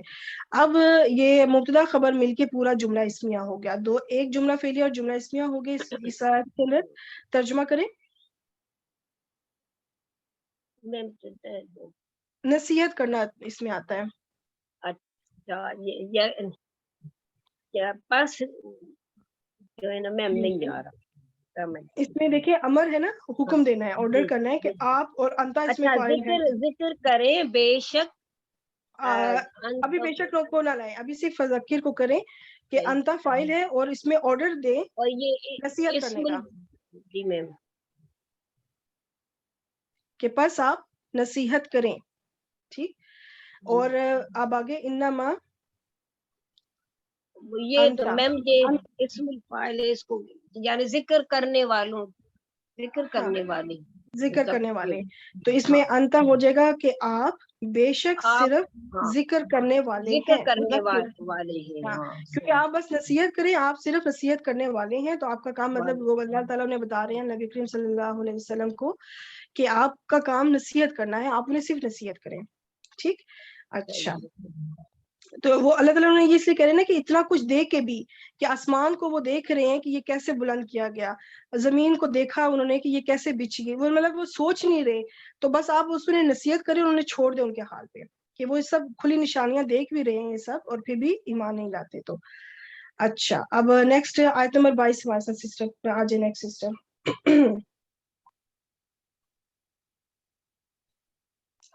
اب یہ مبتدا خبر مل کے پورا جملہ اسمیہ ہو گیا، ایک جملہ فعلیہ اور جملہ اسمیہ ہو گئے اس آیت کے اندر۔ ترجمہ کریں۔ نصیحت کرنا اس میں آتا ہے۔ اچھا یہ بس جو ہے نا میم نہیں آ رہا اس میں دیکھیں امر ہے نا، حکم دینا ہے، آرڈر کرنا ہے کہ آپ، اور انتا اس میں اچھا فاعل ہے۔ ذکر کریں بے شک، ابھی بے شک لوگ کو نہ لائیں، ابھی صرف فذکر کو کریں کہ انتا فاعل ہے، اور اس میں آرڈر دیں اور یہ نصیحت کرنے کا، جی میم کہ پس آپ نصیحت کریں، ٹھیک۔ اور اب آگے انما یہ تو انتا، میم یہ اسم الفاعل ہے، اس کو یعنی ذکر کرنے والوں ذکر کرنے والے ذکر کرنے والے. تو اس میں انتا ہو جائے گا کہ آپ بے شک صرف ذکر کرنے والے ہیں. ذکر کرنے والے ہیں. کیونکہ آپ بس نصیحت کریں, آپ صرف نصیحت کرنے والے ہیں, تو آپ کا کام مطلب وہ اللہ تعالیٰ نے بتا رہے ہیں نبی کریم صلی اللہ علیہ وسلم کو کہ آپ کا کام نصیحت کرنا ہے, آپ انہیں صرف نصیحت کریں. ٹھیک, اچھا. تو وہ اللہ تعالیٰ نے یہ اس لیے کہہ رہے ہیں نا کہ اتنا کچھ دیکھ کے بھی, کہ آسمان کو وہ دیکھ رہے ہیں کہ یہ کیسے بلند کیا گیا, زمین کو دیکھا انہوں نے کہ یہ کیسے بچھ گئی, وہ مطلب وہ سوچ نہیں رہے, تو بس آپ اس میں نصیحت کریں, انہوں نے چھوڑ دیں ان کے حال پہ, کہ وہ سب کھلی نشانیاں دیکھ بھی رہے ہیں یہ سب, اور پھر بھی ایمان نہیں لاتے. تو اچھا, اب نیکسٹ آیت نمبر 22 ہمارے ساتھ سسٹر آج نیکسٹ سسٹر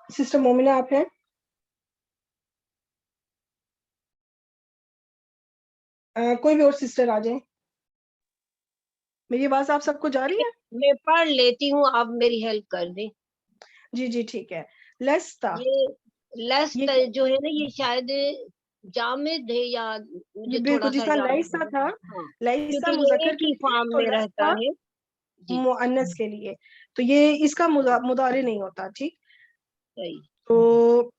سسٹر مومنہ آپ ہیں؟ کوئی بھی اور سسٹر آ جائیں. میری آواز آپ سب کو جا رہی ہے؟ میں پڑھ لیتی ہوں, آپ میری ہیلپ کر دیں. جی جی ٹھیک ہے. لستا, یہ لستا جو ہے نا یہ شاید جامد ہے, یا مجھے تھوڑا بالکل سا جس لائسا تھا, لائسا مذکر کے لیے فارم تو میں رہتا لستا ہے مؤنث کے لیے, تو یہ اس کا مضارع نہیں ہوتا. ٹھیک, صحیح. تو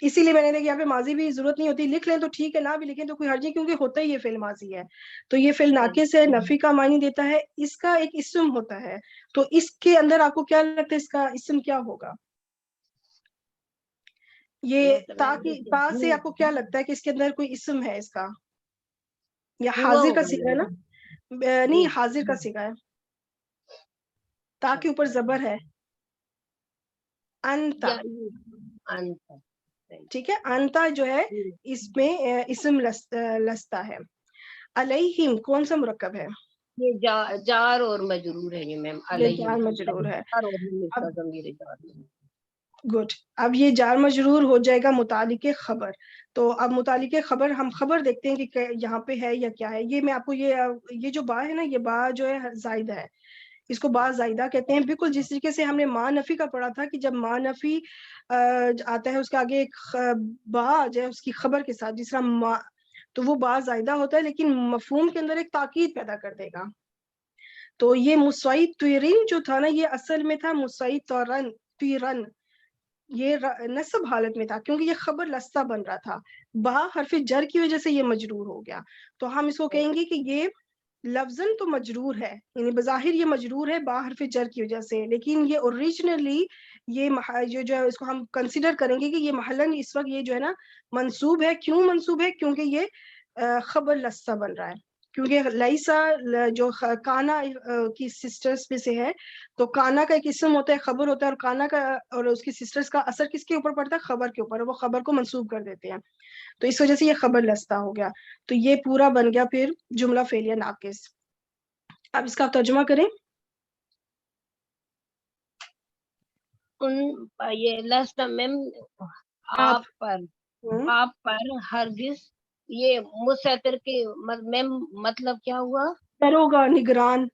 اسی لیے میں نے یہاں پہ ماضی بھی ضرورت نہیں ہوتی, لکھ لیں تو ٹھیک ہے, نہ بھی لکھیں تو کوئی حرج نہیں, کیونکہ ہوتا ہی یہ فعل ماضی ہے. تو یہ فعل ناقص ہے, نفی کا معنی دیتا ہے, اس کا ایک اسم ہوتا ہے. تو اس کے اندر آپ کو کیا لگتا ہے اس کا اسم کیا ہوگا؟ یہ تا سے آپ کو کیا لگتا ہے کہ اس کے اندر کوئی اسم ہے اس کا, یا حاضر کا صیغہ ہے نا؟ نہیں, حاضر کا صیغہ ہے, تا کے اوپر زبر ہے, انتا. ٹھیک ہے, انتا جو ہے اس میں اسم لستا ہے. علیہم کون سا مرکب ہے؟ یہ جار اور مجرور ہے یہ میم. یہ جار مجرور ہے. گڈ, اب یہ جار مجرور ہو جائے گا متعلق خبر. تو اب متعلق خبر ہم خبر دیکھتے ہیں کہ یہاں پہ ہے یا کیا ہے. یہ میں آپ کو یہ جو با ہے نا, یہ با جو ہے زائدہ ہے, اس کو با زائدہ کہتے ہیں. بالکل جس طریقے سے ہم نے ما نفی کا پڑھا تھا کہ جب ما نفی آتا ہے اس کے آگے ایک با آ جائے اس کی خبر کے ساتھ, جس طرح ما, تو وہ با زائدہ ہوتا ہے, لیکن مفہوم کے اندر ایک تاکید پیدا کر دے گا. تو یہ مسعید طیرن جو تھا نا, یہ اصل میں تھا مسعید طیرن, یہ نصب حالت میں تھا, کیونکہ یہ خبر لستہ بن رہا تھا. با حرف جر کی وجہ سے یہ مجرور ہو گیا. تو ہم اس کو کہیں گے کہ یہ لفظاً تو مجرور ہے, یعنی بظاہر یہ مجرور ہے با حرف جر کی وجہ سے, لیکن یہ اوریجنلی یہ جو ہے اس کو ہم کنسیڈر کریں گے کہ یہ محلاً اس وقت یہ جو ہے نا منصوب ہے. کیوں منصوب ہے؟ کیونکہ یہ خبر لستہ بن رہا ہے, کیونکہ لائسا جو کانا کی سسٹرز میں سے ہے, تو کانا کا ایک اسم ہوتا ہے, خبر ہوتا ہے, اور کانا کا اور اس کی سسٹرز کا اثر کس کے اوپر پڑتا ہے؟ خبر کے اوپر, وہ خبر کو منسوب کر دیتے ہیں. تو اس وجہ سے یہ خبر لستہ ہو گیا. تو یہ پورا بن گیا پھر جملہ فعلیہ ناقص. اب اس کا ترجمہ کریں. یہ لستا میم آپ پر ہرگز, یہ مسیطر کے میم مطلب کیا ہوا؟ دروگا, نگران.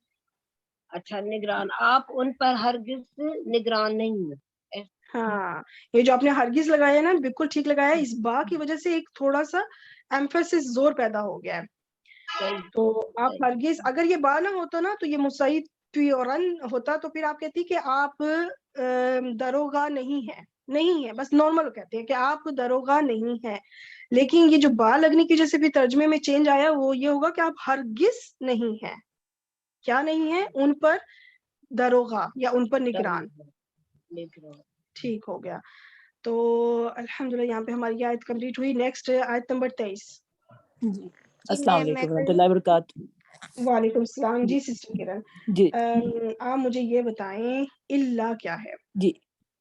اچھا, نگران. آپ ان پر ہرگز نگران نہیں ہیں. ہاں, یہ جو آپ نے ہرگز لگایا نا, بالکل ٹھیک لگایا. اس با کی وجہ سے ایک تھوڑا سا ایمفیسس زور پیدا ہو گیا ہے. تو آپ ہرگز, اگر یہ با نہ ہوتا نا تو یہ مسعید طیرن ہوتا, تو پھر آپ کہتی کہ آپ دروگا نہیں ہے, بس نارمل کہتے ہیں کہ آپ دروگا نہیں ہے. لیکن یہ جو با لگنے کی وجہ سے بھی ترجمے میں چینج آیا, وہ یہ ہوگا کہ آپ ہرگز نہیں ہیں. کیا نہیں ہے؟ ان پر دروغہ یا ان پر نگران. ٹھیک ہو گیا. تو الحمدللہ یہاں پہ ہماری آیت کمپلیٹ ہوئی. نیکسٹ آیت نمبر 23. جی السلام علیکم ورحمۃ اللہ وبرکاتہ. وعلیکم السلام. جی سسٹر کرن, جی آپ مجھے یہ بتائیں اللہ کیا ہے؟ جی,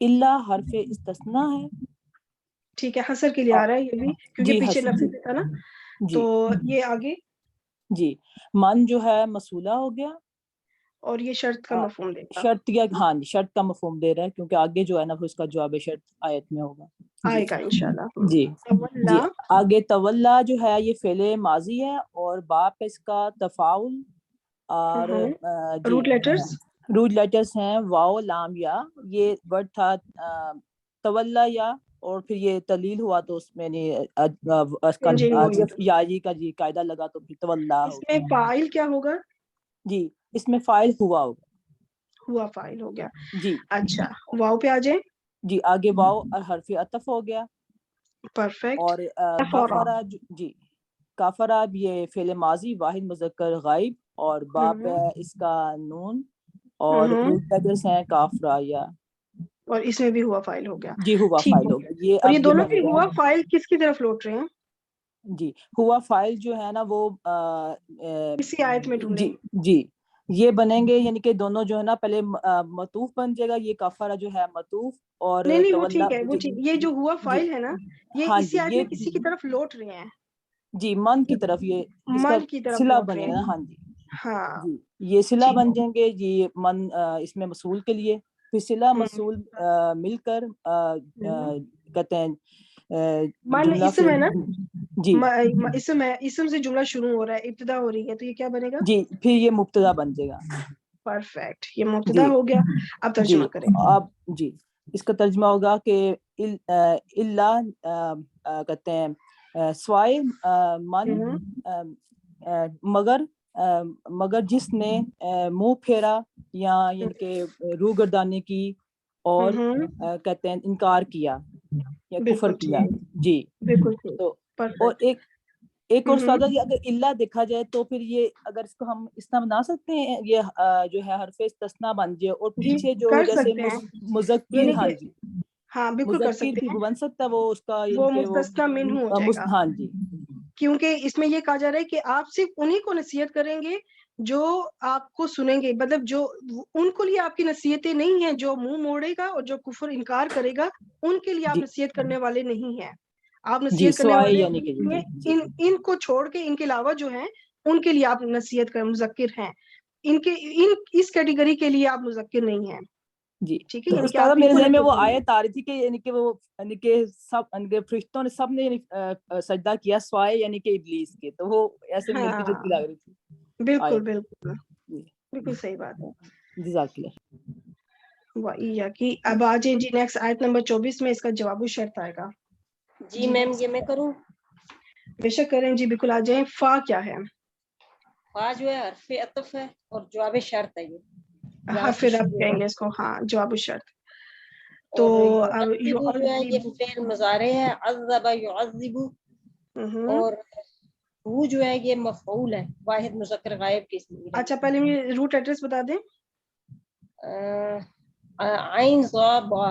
اللہ حرف استثناء ہے. ٹھیک ہے, حسر کے لیے آ رہا ہے یہ بھی, کیونکہ پیچھے نفی پہ تھا نا. تو یہ آگے جی, من جو ہے موصولہ ہو گیا, اور یہ شرط کا مفہوم دے گا. شرط یا ہاں شرط کا مفہوم دے رہا ہے, کیونکہ آگے جو ہے نا اس کا جواب شرط آیت میں ہوگا. آئے گا انشاءاللہ. جی جی, آگے تولا جو ہے یہ فعل ماضی ہے, اور باپ اس کا تفاعل, اور روٹ لیٹرز ہیں واو لام یا. یہ ورڈ تھا تولا یا, اور پھر یہ تلیل ہوا تو اس میں یاجی کا جی قاعدہ لگا تو پھر تولا. اس میں فاعل کیا ہوگا؟ جی, اس میں فاعل ہوا ہوگا. ہوا فاعل ہو گیا. جی اچھا واو پہ آ جائیں. جی آگے واو حرف عطف ہو گیا. پرفیکٹ. اور کفرا جی کفرا یہ فعل ماضی واحد مذکر غائب اور باپ ہے اس کا نون اور روٹ لیٹرز ہیں کاف را یا. اور اس میں بھی ہوا فاعل ہو گیا. جی ہوا ٹھیک فاعل ہے. ہو گیا. یہ اور یہ اب دونوں میں کے نے ہوا فاعل کس کی طرف لوٹ رہے ہیں؟ جی ہوا فاعل جو ہے نا وہ اسی آیت میں ڈھونڈیں. جی جی یہ بنیں گے یعنی کہ دونوں جو ہے نا پہلے مطوف بن جائے گا. یہ کفارہ جو ہے مطوف اور نہیں وہ تولا ٹھیک ہے وہ ٹھیک. یہ جو ہوا فاعل ہے نا یہ ہاں اسی جی آیت یہ میں کسی کی طرف لوٹ رہے ہیں. جی من کی طرف یہ اس کا من کی طرف صلہ لوٹ رہے بنے گا نا. ہیں. ہاں جی ہاں جی یہ صلہ ٹھیک بن ہو. جائیں گے. جی من اس میں مصول کے لیے پھر صلہ مصول مل کر کہتے ہیں من جملہ اسم ہے نا. جی اسم ہے. اسم سے جملہ شروع ہو رہا ہے ابتدا ہو رہی ہے تو یہ کیا بنے گا؟ جی پھر یہ مبتدا بن جائے گا. پرفیکٹ. یہ مبتدا جی ہو گیا. اب جی ترجمہ کریں. اب جی اس کا ترجمہ ہوگا کہ اللہ کہتے ہیں سوائے من مگر جس نے منہ پھیرا یا یعنی کہ روح گردانی کی اور کہتے ہیں انکار کیا یا کفر بالکل کیا. ٹھیک. جی بالکل ٹھیک. تو اور پرفیکٹ. ایک اور سادہ یہ اگر اللہ دیکھا جائے تو پھر یہ اگر اس کو ہم اس طرح بنا سکتے ہیں یہ جو ہے حرف استثناء بن جائے اور جی پیچھے جو کر جیسے سکتے ہیں. مذکر. یعنی ہاں کہ جی ہاں بالکل کر مذکر سکتے بھی ہیں. بن سکتا ہے وہ اس کا یعنی وہ کہ وہ مستثنیٰ منہ ہو جائے گا. ہاں جی کیونکہ اس میں یہ کہا جا رہا ہے کہ آپ صرف انہی کو نصیحت کریں گے جو آپ کو سنیں گے. مطلب جو ان کو لیے آپ کی نصیحتیں نہیں ہیں جو منہ موڑے گا اور جو کفر انکار کرے گا ان کے لیے آپ جی نصیحت کرنے والے نہیں ہیں. آپ جی نصیحت کرنے سوائے والے یعنی کہ جی جی ان کو چھوڑ کے ان کے علاوہ جو ہیں ان کے لیے آپ نصیحت کر مذکر ہیں. اس کیٹیگری کے لیے آپ مذکر نہیں ہیں. جی ٹھیک ہے. تو یعنی کہ استاد آپ ان میرے کو ذہن میں وہ نصیحت کریں گے. آیت آ رہی تھی کہ یعنی کہ وہ یعنی کہ سب یعنی کہ فرشتوں نے سب نے سجدہ کیا سوائے یعنی کہ ابلیس کے. تو وہ ایسے ملتی ہاں جلتی لگ رہی تھی بالکل آیت. بالکل جی بالکل صحیح بات ہے. جزاک اللہ. کہ اب آ جائیں جی نیکسٹ آیت نمبر 24 میں اس کا جواب الشرط آئے گا. جی میم یہ میں کروں. بے شک کریں جی بالکل آ جائیں. فا کیا ہے؟ فا جو ہے حرف عطف ہے اور جواب شرط ہے. یہ یہاں حرف سے رب شروع کہیں ہے. گے اس کو. ہاں جواب الشرط. تو اور اب یعذب جو ہے یہ فعل مضارع ہے. عذب یعذب. اور وہ جو ہے یہ مفعول ہے واحد مذکر غائب کی اسم. اچھا پہلے مجھے روٹ ایڈریس بتا دیں. عین ضا با.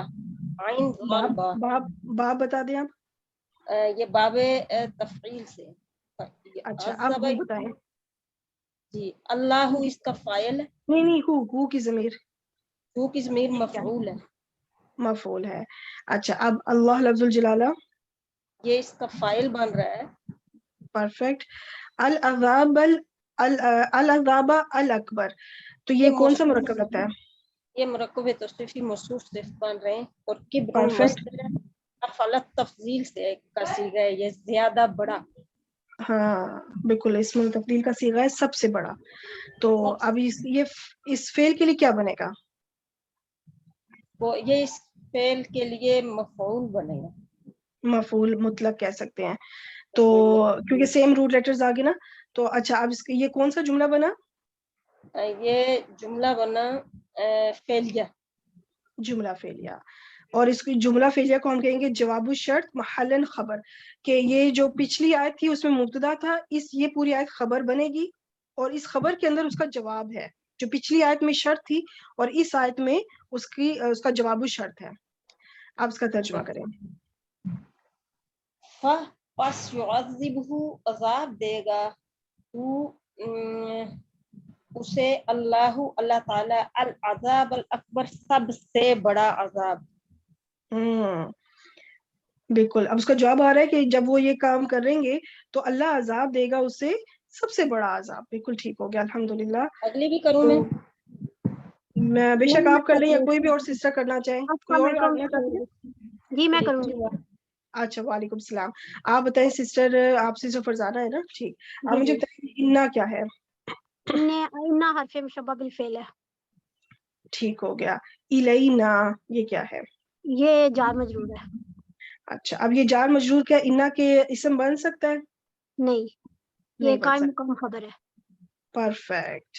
عین ضا با. باب بتا دیں آپ. یہ باب تفعیل سے. اچھا اب عذب وہ بتائیں. جی اللہ اس کا فاعل ہے. نہیں ہو کی ضمیر. ہو کی ضمیر مفعول ہے. مفعول ہے. اچھا اب اللہ لفظ الجلالہ. یہ اس کا فاعل بن رہا ہے. پرفیکٹ. العذاب العذاب الاکبر. تو یہ کون سا مرکب رہتا ہے؟ یہ مرکب توصیفی موصوف صفت بن رہے ہیں. اور کبر پرفیکٹ. مصدر ہے. افعلت تفضیل سے کا صیغہ ہے. یہ زیادہ بڑا. ہاں بالکل اسم تفضیل کا صیغہ ہے سب سے بڑا. تو اب اس فعل کے لیے کیا بنے گا؟ وہ یہ اس فعل کے لیے مفعول بنے گا. مفعول مطلق کہہ سکتے ہیں. تو کیونکہ سیم روٹ لیٹرز آگے نا. تو اچھا اب یہ کون سا جملہ بنا؟ یہ جملہ بنا فعلیہ. جملہ فعلیہ. اور اس کی جملہ فعلیہ کو ہم کہیں گے جواب الشرط محلاً خبر. کہ یہ جو پچھلی آیت تھی اس میں مبتدا تھا. یہ پوری آیت خبر بنے گی اور اس خبر کے اندر اس کا جواب ہے. جو پچھلی آیت میں شرط تھی اور اس آیت میں اس کا جواب الشرط ہے. آپ اس کا ترجمہ کریں. پس یعذبہ عذاب دے گا تو اسے اللہ تعالی العذاب الاکبر سب سے بڑا عذاب. بالکل. اب اس کا جواب آ رہا ہے کہ جب وہ یہ کام کریں گے تو اللہ عذاب دے گا اسے سب سے بڑا عذاب. بالکل ٹھیک ہو گیا الحمدللہ. اگلی بھی کروں میں بے شک آپ کر لیں یا کوئی بھی اور سسٹر کرنا چاہیں. کوئی اور کرنا چاہتی ہے؟ جی میں کروں گی. اچھا وعلیکم السلام. آپ بتائیں سسٹر آپ سے جو فرزانہ ہے نا. ٹھیک. آپ مجھے جی بتائیں انا کیا ہے؟ انا حرف مشبہ بالفعل ہے. ٹھیک ہو گیا. الینا یہ کیا ہے؟ یہ جار مجرور ہے. اچھا اب یہ جار مجرور کیا انا کے اسم بن سکتا ہے؟ نہیں یہ نہیں بن قائم سکتا. مقام خبر ہے. پرفیکٹ.